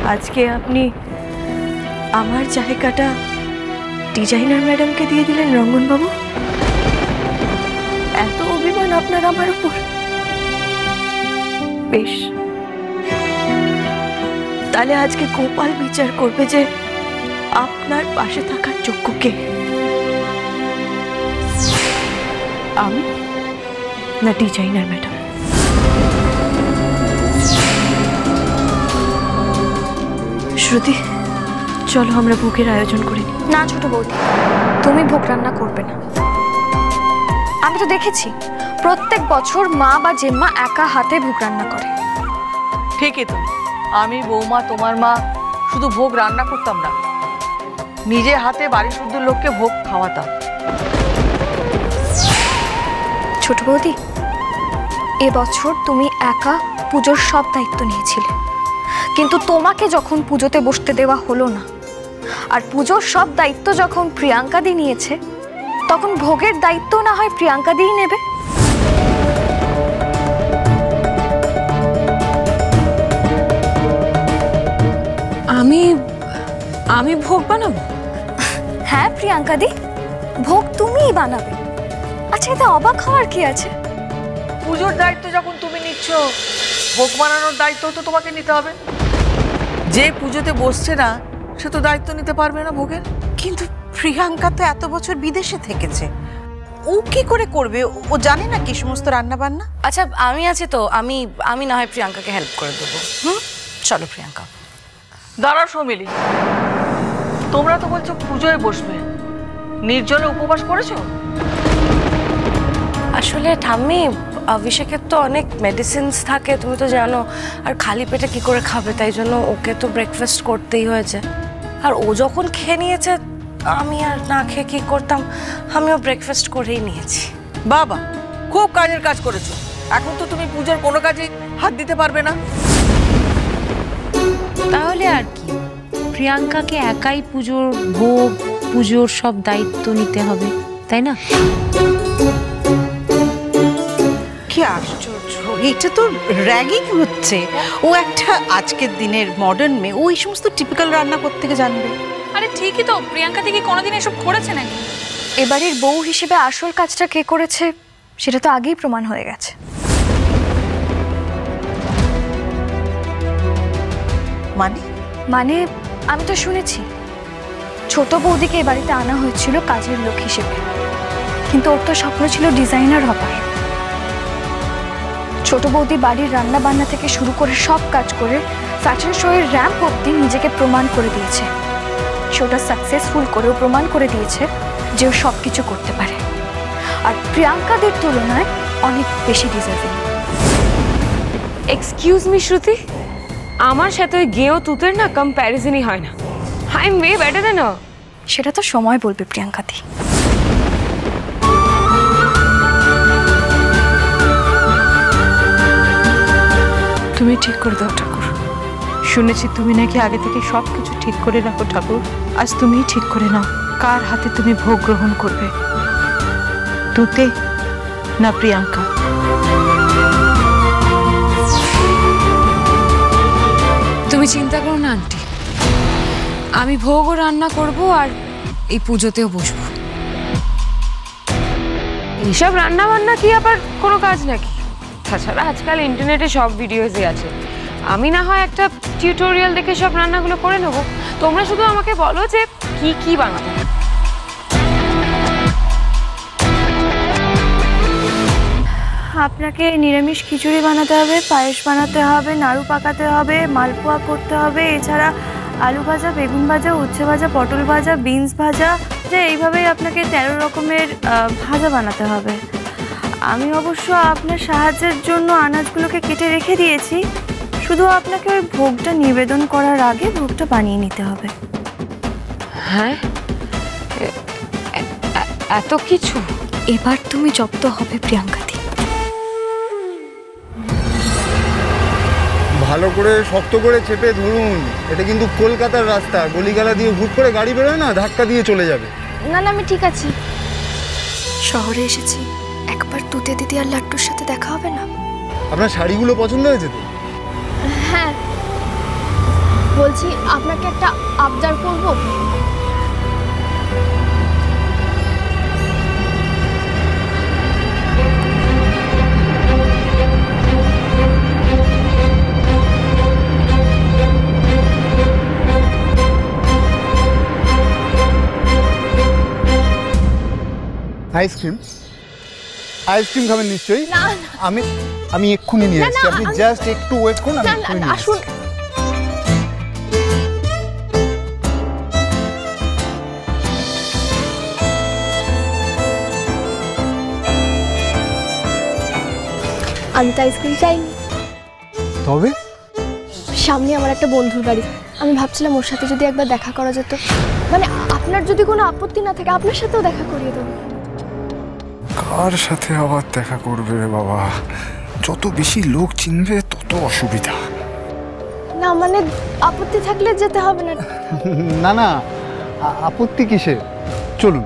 আজকে আপনি আমার জায়গাটা ডিজাইনার ম্যাডামকে দিয়ে দিলেন রঙ্গনবাবু। এত অভিমান আপনার আমার উপর? বেশ, তাহলে আজকে গোপাল বিচার করবে যে আপনার পাশে থাকার যোগ্য কে, আমি না ডিজাইনার ম্যাডাম? শ্রুতি, চলো আমরা ভোগের আয়োজন করি। না ছোট বৌদি, তুমি ভোগ রান্না করবে না। আমি তো দেখেছি প্রত্যেক বছর মা বা জেম্মা একা হাতে ভোগ রান্না করে। ঠিকই তো, আমি বৌমা তোমার মা শুধু ভোগ রান্না করতাম না, নিজে হাতে বাড়ি শুদ্ধ লোককে ভোগ খাওয়াতাম। ছোট বৌদি, এবছর তুমি একা পুজোর সব দায়িত্ব নিয়েছিলে, কিন্তু তোমাকে যখন পুজোতে বসতে দেওয়া হলো না, আর পুজোর সব দায়িত্ব যখন প্রিয়াঙ্কা দি নিয়েছে, তখন ভোগের দায়িত্ব না হয় প্রিয়াঙ্কা দিই নেবে। আমি ভোগ বানাবো? হ্যাঁ প্রিয়াঙ্কা দি, ভোগ তুমিই বানাবে। আচ্ছা, এটা অবাক হওয়ার কি আছে? পুজোর দায়িত্ব যখন তুমি নিচ্ছ, ভোগ বানানোর দায়িত্ব তো তোমাকে নিতে হবে। যে পুজোতে বসছে না সে তো দায়িত্ব নিতে পারবে না ভোগের। কিন্তু প্রিয়াঙ্কা তো এত বছর বিদেশে থেকেছে, ও কি করে করবে? ও জানে না কি সমস্ত রান্না বান্না? আচ্ছা, আমি আছি তো, আমি না হয় প্রিয়াঙ্কাকে হেল্প করে দেবো। চলো প্রিয়াঙ্কা। দাঁড়াও সৌমিলি, তোমরা তো বলছো পুজোয় বসবে, নির্জলে উপবাস করেছো? আসলে ঠাম্মি, অভিষেকের তো অনেক মেডিসিনস থাকে, তুমি তো জানো, আর খালি পেটে কি করে খাবে, তাই জন্য ওকে তো ব্রেকফাস্ট করতেই হয়েছে। আর ও যখন খেয়ে নিয়েছে, আমি আর না খেয়ে কি করতাম, আমিও ব্রেকফাস্ট করেই নিয়েছি। বাবা, খুব কাজের কাজ করেছো। এখন তো তুমি পুজোর কোনো কাজে হাত দিতে পারবে না। তাহলে আর কি, প্রিয়াঙ্কাকে একাই পুজোর ভোগ, পুজোর সব দায়িত্ব নিতে হবে, তাই না? কি আশ্চর্য, এটা তো র্যাগিং হচ্ছে। ও একটা আজকের দিনের মডার্ন মেয়ে, ও এই সমস্ত টিপিক্যাল রান্না করতে জানবে? আরে ঠিকই তো, প্রিয়াঙ্কা দিকে কোনোদিন এসব করেছে নাকি? এবারের বউ হিসেবে আসল কাজটা কে করেছে সেটা তো আগেই প্রমাণ হয়ে গেছে। মানে আমি তো শুনেছি ছোট বৌদিকে এ বাড়িতে আনা হয়েছিল কাজের লোক হিসেবে, কিন্তু ওর তো স্বপ্ন ছিল ডিজাইনার হবার। ছোট বৌদি বাড়ির রান্না বান্না থেকে শুরু করে সব কাজ করে ফ্যাশন শো এর র্যাম্প অবধি নিজেকে প্রমাণ করে দিয়েছে। শোটা সাকসেসফুল করেও প্রমাণ করে দিয়েছে যে ও সব কিছু করতে পারে, আর প্রিয়াঙ্কাদের তুলনায় অনেক বেশি ডিজার্ভিং। এক্সকিউজ মি শ্রুতি, আমার সাথে ওই গেও তুতের না কম্প্যারিজনই হয় না। I am way better than her. সেটা তো সময় বলবে প্রিয়াঙ্কা দি। তুমি ঠিক করে দাও ঠাকুর। শুনেছি তুমি নাকি আগে থেকে সব কিছু ঠিক করে রাখো ঠাকুর। আজ তুমিই ঠিক করে নাও কার হাতে তুমি ভোগ গ্রহণ করবে, তুতে না প্রিয়াঙ্কা। তুমি চিন্তা করো না আন্টি, আমি ভোগও রান্না করব আর এই পুজোতেও বসবো। এইসব রান্না বান্না কি আবার কোনো কাজ নাকি? তাছাড়া আজকাল ইন্টারনেটে সব ভিডিওসই আছে, আমি না হয় একটা টিউটোরিয়াল দেখে সব রান্নাগুলো করে নেব। তোমরা শুধু আমাকে বলো যে কি কি বানাতে হবে। আপনাকে নিরামিষ খিচুড়ি বানাতে হবে, পায়েস বানাতে হবে, নাড়ু পাকাতে হবে, মালপোয়া করতে হবে, এছাড়া আলু ভাজা, বেগুন ভাজা, উচ্ছে ভাজা, পটল ভাজা, বিনস ভাজা, যে এইভাবেই আপনাকে 13 রকমের ভাজা বানাতে হবে। আমি অবশ্য আপনার সাহায্যের জন্য আনাজগুলোকে কেটে রেখে দিয়েছি, শুধু আপনাকে ওই ভোগটা নিবেদন করার আগে ভোগটা বানিয়ে নিতে হবে। হ্যাঁ, এত কিছু? এবার তুমি জব্দ হবে প্রিয়াঙ্কা দি। ভালো করে শক্ত করে চেপে ধরুন, এটা কিন্তু কলকাতার রাস্তা, গলিগালা দিয়ে হুট করে গাড়ি বেরোয় না, ধাক্কা দিয়ে চলে যাবে। না না, আমি ঠিক আছি। শহরে এসেছি, একবার তুতে দিদি আর লাড্ডুর সাথে দেখা হবে না? আপনার শাড়িগুলো পছন্দ হয়েছে তো? হ্যাঁ। বলছি আপনাকে একটা আবদার করব। আইসক্রিম আইসক্রিম খাবেন নিশ্চয়ই? না আমি এক্ষুনি নিয়ে আসছি, আপনি জাস্ট একটু ওয়েট করুন, আমি এক্ষুনি নিয়ে আসছি। আসুন। আমি তো আইসক্রিম চাইনি। তবে সামনে আমার একটা বন্ধুর বাড়ি, আমি ভাবছিলাম ওর সাথে যদি একবার দেখা করা যেত, মানে আপনার যদি কোনো আপত্তি না থাকে আপনার সাথেও দেখা করিয়ে দেবো। কার সাথে আবার দেখা করবে রে বাবা? যত বেশি লোক চিনবে তত অসুবিধা। না মানে আপত্তি থাকলে যেতে হবে না। না না, আপত্তি কিসের, চলুন।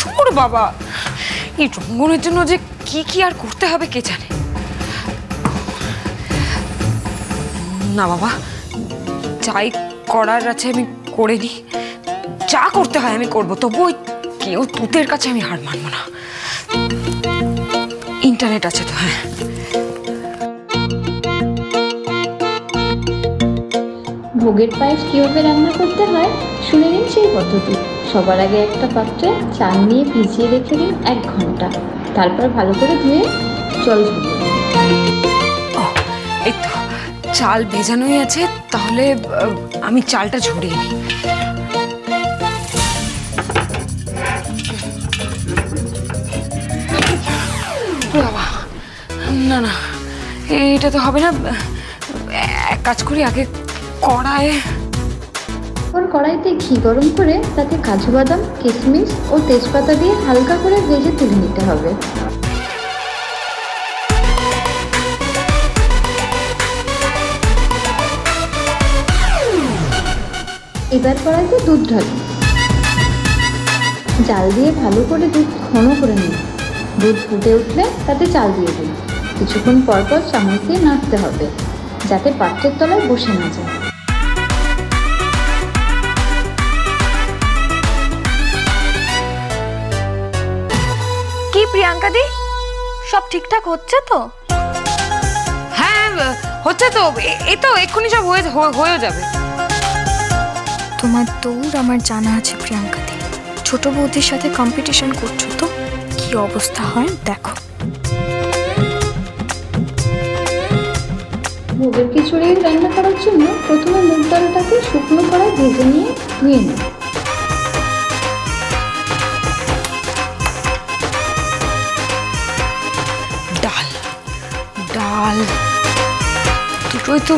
তোর বাবা, এই রঙ্গনের জন্য যে কি কি আর করতে হবে কে জানে। না বাবা, যাই করার আছে আমি করে নি, যা করতে হয় আমি করবো, তবু ওই কেউ তুতের কাছে আমি হার মানবো না। ইন্টারনেট আছে তো? হ্যাঁ, ভোগের পায়েস কিভাবে রান্না করতে হয় শুনে নিন সেই পদ্ধতি। সবার আগে একটা পাত্রে চাল নিয়ে ভিজিয়ে রেখে দিন 1 ঘন্টা, তারপর ভালো করে ধুয়ে জল ঝরিয়ে দিন। এই তো চাল ভেজানোই আছে, তাহলে আমি চালটা ঝরিয়ে নিই। বাবা, না না, এটা তো হবে না। এক কাজ করি, আগে কড়াইতে ঘি গরম করে তাতে কাজু বাদাম, কিশমিশ ও তেজপাতা দিয়ে হালকা করে ভেজে তুলে নিতে হবে। এবার কড়াইতে দুধ ঢালুন, জাল দিয়ে ভালো করে দুধ ঘন করে নিন। দুধ ফুটে উঠলে তাতে চাল দিয়ে দিন। কিছুক্ষণ পর পর চামচ দিয়ে নাড়তে হবে যাতে পাত্রের তলায় বসে না যায়। কি প্রিয়াঙ্কা দি, সব ঠিকঠাক হচ্ছে তো? হ্যাঁ হচ্ছে তো, এই তো এক্ষুনি সব হয়ে যাবে। তোমার দৌড় আমার জানা আছে প্রিয়াঙ্কা দি। ছোট বৌদির সাথে কম্পিটিশন করছো তো, কি অবস্থা হয় দেখো। ভোগের খিচুড়ি রান্না করার জন্য প্রথমে মুগ ডালটাকে শুকনো কড়ায় ভেজে নিয়ে ধুয়ে নিন। ডাল ডাল দুটোই তো,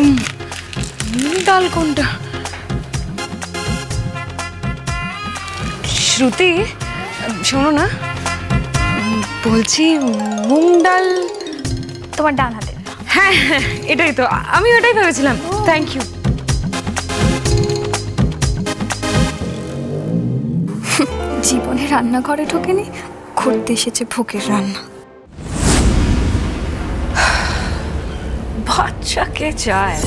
ডাল কোনটা? শ্রুতি শোনো না, বলছি মুগ ডাল তোমার ডান হাতে। হ্যাঁ হ্যাঁ, এটাই তো, আমি ওটাই ভেবেছিলাম। Thank you. জীবনে রান্নাঘরে ঢোকেনি, করতে এসেছে ভোগের রান্না। বাচ্চা কে চায়?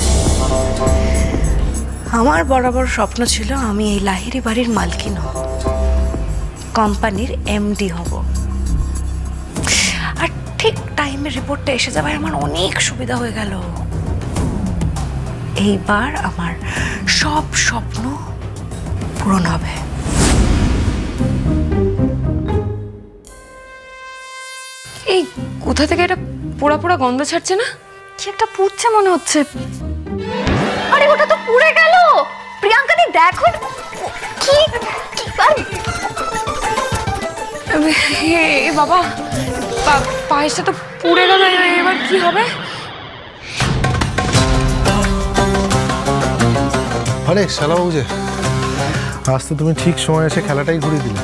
আমার বরাবর স্বপ্ন ছিল আমি এই লাহিড়ী বাড়ির মালকিন হব, কোম্পানির এমডি হব, আর ঠিক টাইমে রিপোর্টটা এসে যাবে, আমার অনেক সুবিধা হয়ে গেল। এইবার আমার সব স্বপ্ন পূরণ হবে। এই কোথা থেকে এটা পোড়া পোড়া গন্ধ ছাড়ছে না? কি একটা পুড়ছে মনে হচ্ছে। আরে ওটা তো পুড়ে গেল প্রিয়াঙ্কা দি, দেখো কি এ বাবা, পায়েসটা তো পুড়ে গেল, এবার কি হবে? আরে শালা বাবু যে, আজ তো তুমি ঠিক সময় এসে খেলাটাই ঘুরিয়ে দিলে।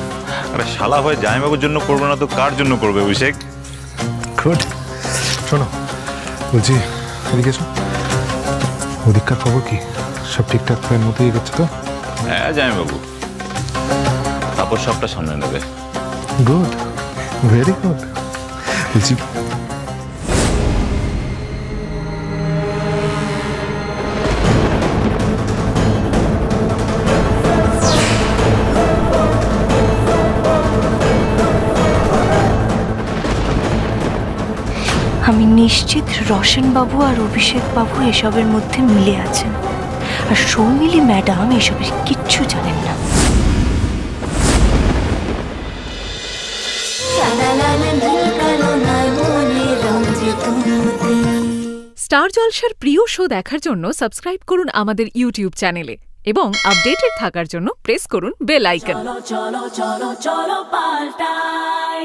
আরে শালা হয়ে জামাইবাবুর জন্য করবে না তো কার জন্য করবে অভিষেক? গুড। শোনো বলছি, এদিকে এসো। ওদিককার খবর কি? সব ঠিকঠাক প্ল্যান মতোই এগোচ্ছে তো? হ্যাঁ জামাইবাবু, তারপর সবটা সামনে নেবে। Good, very good. বলছি আমি নিশ্চিত রোশন বাবু আর অভিষেক বাবু এসবের মধ্যে মিলে আছেন, আর সৌমিলি ম্যাডাম এসবের কিচ্ছু জানেন না। স্টার জলসার প্রিয় শো দেখার জন্য সাবস্ক্রাইব করুন আমাদের ইউটিউব চ্যানেলে এবং আপডেটেড থাকার জন্য প্রেস করুন বেল আইকন। চলো চলো চলো চলো পাল্টাই।